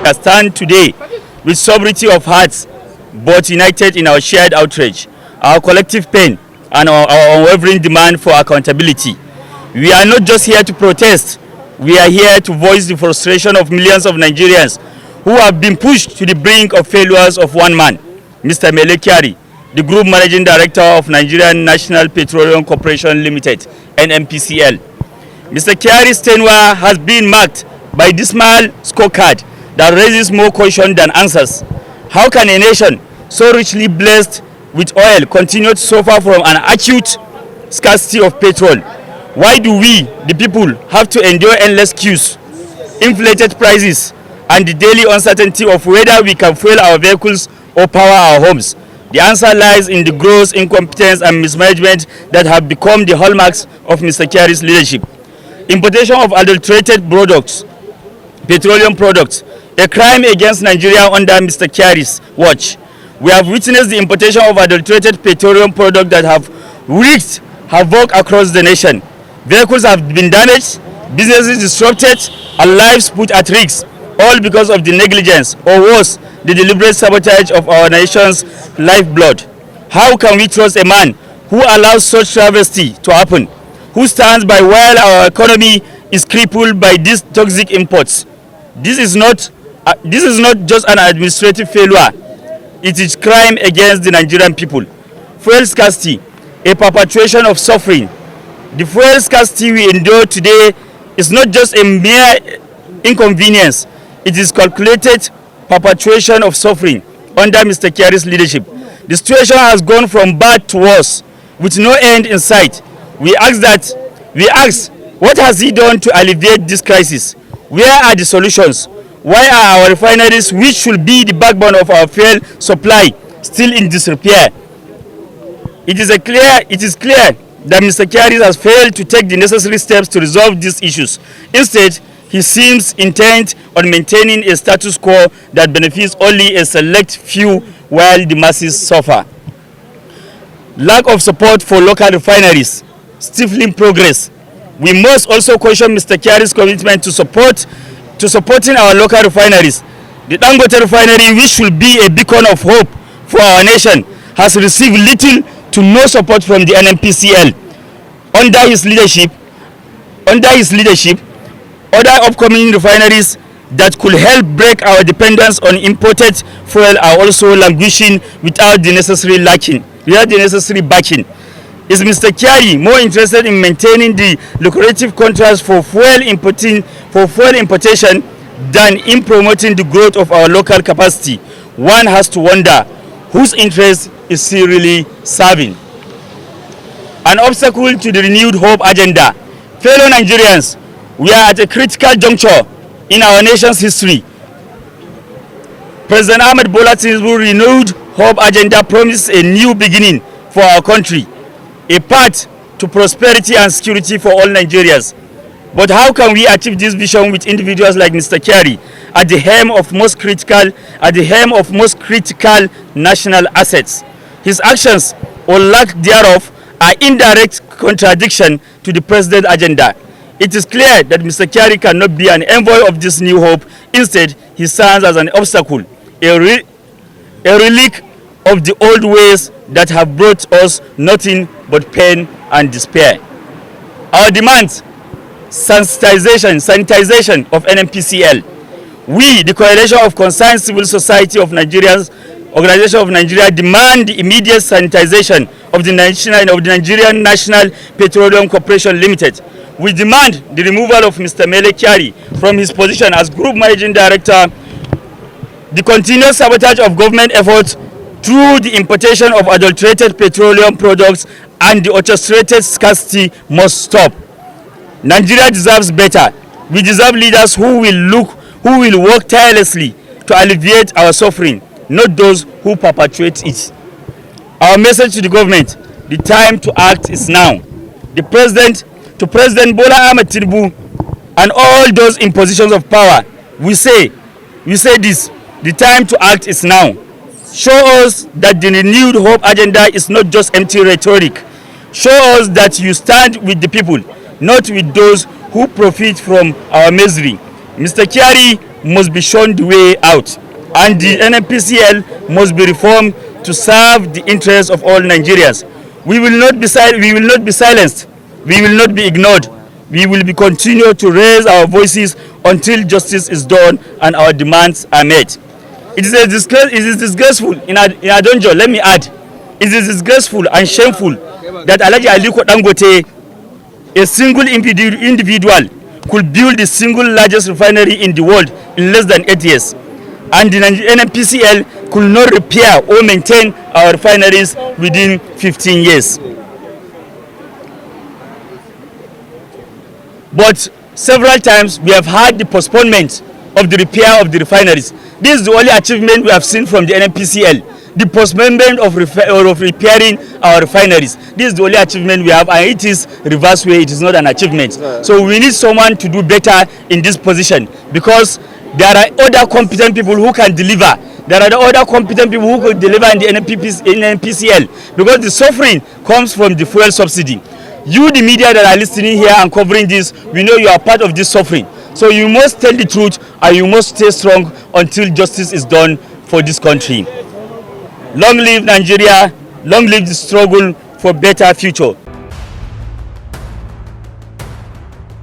I stand today with sobriety of hearts, but united in our shared outrage, our collective pain, and our unwavering demand for accountability. We are not just here to protest, we are here to voice the frustration of millions of Nigerians who have been pushed to the brink of failures of one man, Mr. MELE KYARI, the Group Managing Director of Nigerian National Petroleum Corporation Limited, NNPCL. Mr. KYARI's tenure has been marked by dismal scorecard that raises more question than answers. How can a nation so richly blessed with oil continue to suffer from an acute scarcity of petrol? Why do we, the people, have to endure endless queues, inflated prices, and the daily uncertainty of whether we can fuel our vehicles or power our homes? The answer lies in the gross incompetence and mismanagement that have become the hallmarks of Mr. KYARI's leadership. Importation of adulterated products, petroleum products, a crime against Nigeria under Mr. KYARI's watch. We have witnessed the importation of adulterated petroleum products that have wreaked havoc across the nation. Vehicles have been damaged, businesses disrupted, and lives put at risk, all because of the negligence, or worse, the deliberate sabotage of our nation's lifeblood. How can we trust a man who allows such travesty to happen, who stands by while our economy is crippled by these toxic imports? This is not just an administrative failure, it is crime against the Nigerian people. Fuel scarcity, a perpetuation of suffering. The fuel scarcity we endure today is not just a mere inconvenience, it is calculated perpetuation of suffering under Mr. KYARI's leadership. The situation has gone from bad to worse, with no end in sight. We ask, what has he done to alleviate this crisis? Where are the solutions? Why are our refineries, which should be the backbone of our fuel supply, still in disrepair? It is clear that Mr. KYARI has failed to take the necessary steps to resolve these issues. Instead, he seems intent on maintaining a status quo that benefits only a select few while the masses suffer. Lack of support for local refineries, stifling progress. We must also question Mr. KYARI's commitment to supporting our local refineries. The Dangote refinery, which should be a beacon of hope for our nation, has received little to no support from the NNPCL. Under his leadership, other upcoming refineries that could help break our dependence on imported fuel are also languishing without the necessary backing. Is Mr. KYARI more interested in maintaining the lucrative contracts for fuel importation than in promoting the growth of our local capacity? One has to wonder, whose interest is he really serving? An obstacle to the renewed hope agenda. Fellow Nigerians, we are at a critical juncture in our nation's history. President Ahmed Bola Tinubu's renewed hope agenda promises a new beginning for our country, a path to prosperity and security for all Nigerians. But how can we achieve this vision with individuals like Mr. KYARI at the helm of most critical national assets? His actions, or lack thereof, are in direct contradiction to the president's agenda. It is clear that Mr. KYARI cannot be an envoy of this new hope. Instead, he stands as an obstacle, a relic of the old ways that have brought us nothing but pain and despair. Our demands: sanitization of NNPCL. We, the Coalition of Concerned Civil Society of Nigeria's Organization of Nigeria, demand the immediate sanitization of the Nigerian National Petroleum Corporation Limited. We demand the removal of Mr. MELE KYARI from his position as Group Managing Director. The continuous sabotage of government efforts through the importation of adulterated petroleum products and the orchestrated scarcity must stop. Nigeria deserves better. We deserve leaders who will work tirelessly to alleviate our suffering, not those who perpetuate it. Our message to the government: the time to act is now. To President Bola Ahmed Tinubu and all those in positions of power, we say this: the time to act is now. Show us that the renewed hope agenda is not just empty rhetoric. Show us that you stand with the people. not with those who profit from our misery. Mr. KYARI must be shown the way out, and the NNPCL must be reformed to serve the interests of all Nigerians. We will not be silenced. We will not be ignored. We will be continue to raise our voices until justice is done and our demands are met. It is disgraceful in Adonjo, let me add. It is disgraceful and shameful that Alhaji Aliko Dangote, a single individual, could build the single largest refinery in the world in less than 8 years. And the NNPCL could not repair or maintain our refineries within 15 years. But several times we have had the postponement of the repair of the refineries. This is the only achievement we have seen from the NNPCL, the postponement of repairing our refineries. This is the only achievement we have, and it is reverse way, it is not an achievement. So we need someone to do better in this position, because there are other competent people who can deliver. There are the other competent people who could deliver in the NNPCL, because the suffering comes from the fuel subsidy. You, the media that are listening here and covering this, we know you are part of this suffering. So you must tell the truth and you must stay strong until justice is done for this country. Long live Nigeria, long live the struggle for better future.